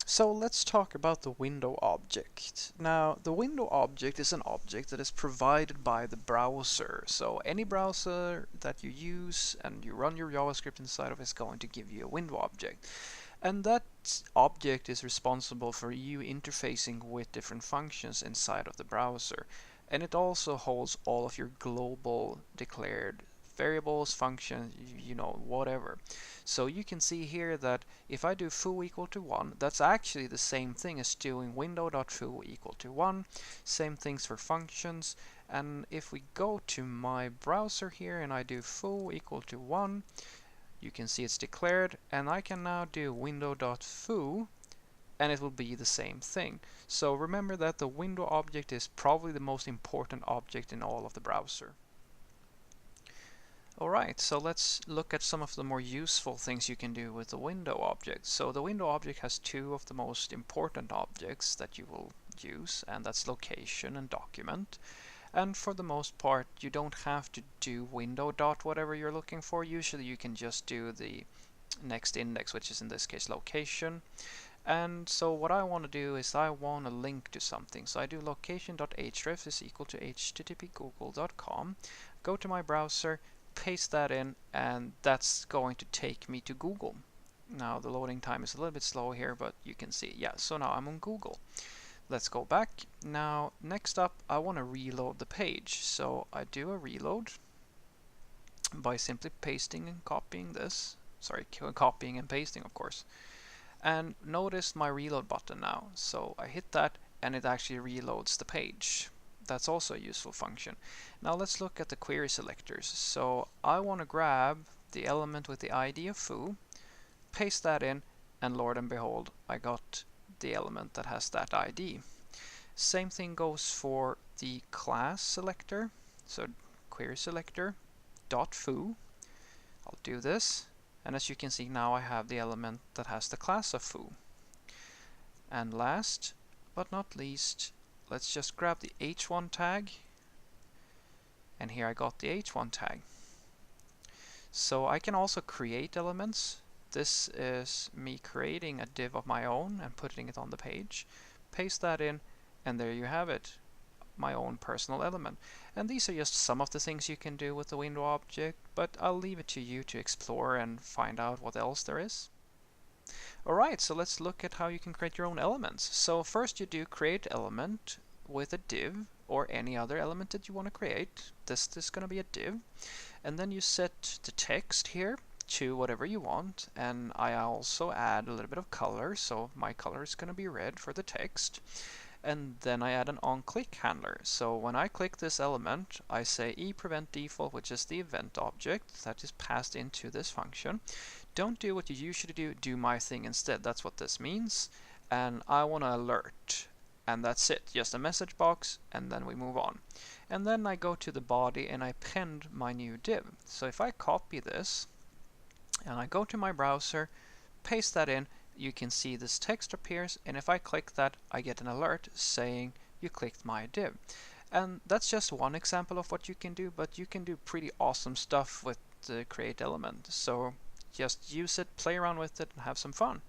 So let's talk about the window object. Now, the window object is an object that is provided by the browser. So any browser that you use and you run your JavaScript inside of is going to give you a window object. And that object is responsible for you interfacing with different functions inside of the browser. And it also holds all of your global declared variables, functions, whatever. So you can see here that if I do foo equal to 1, that's actually the same thing as doing window.foo equal to 1. Same things for functions. And if we go to my browser here and I do foo equal to 1, you can see it's declared, and I can now do window.foo and it will be the same thing. So remember that the window object is probably the most important object in all of the browser. Alright, so let's look at some of the more useful things you can do with the window object. So the window object has two of the most important objects that you will use, and that's location and document. And for the most part, you don't have to do window dot whatever you're looking for. Usually you can just do the next index, which is in this case location. And so what I want to do is I want to link to something. So I do location.href is equal to http://google.com. Go to my browser, paste that in, and that's going to take me to Google. Now the loading time is a little bit slow here, but you can see, yeah, so now I'm on Google. Let's go back. Now next up I want to reload the page. So I do a reload by simply pasting and copying this. Sorry, copying and pasting, of course. And notice my reload button now. So I hit that and it actually reloads the page. That's also a useful function. Now let's look at the query selectors. So I want to grab the element with the ID of foo, paste that in, and Lord and behold, I got the element that has that ID. Same thing goes for the class selector. So query selector dot foo. I'll do this, and as you can see now I have the element that has the class of foo. And last but not least, let's just grab the h1 tag, and here I got the h1 tag. So I can also create elements. This is me creating a div of my own and putting it on the page. Paste that in, and there you have it, my own personal element. And these are just some of the things you can do with the window object, but I'll leave it to you to explore and find out what else there is. Alright, so let's look at how you can create your own elements. So first you do create element with a div or any other element that you want to create. This is going to be a div. And then you set the text here to whatever you want, and I also add a little bit of color, so my color is going to be red for the text. And then I add an onClick handler. So when I click this element, I say ePreventDefault, which is the event object that is passed into this function. Don't do what you usually do, do my thing instead. That's what this means. And I want to alert. And that's it, just a message box, and then we move on. And then I go to the body and I append my new div. So if I copy this and I go to my browser, paste that in, you can see this text appears, and if I click that, I get an alert saying you clicked my div. And that's just one example of what you can do, but you can do pretty awesome stuff with the create element. So just use it, play around with it, and have some fun.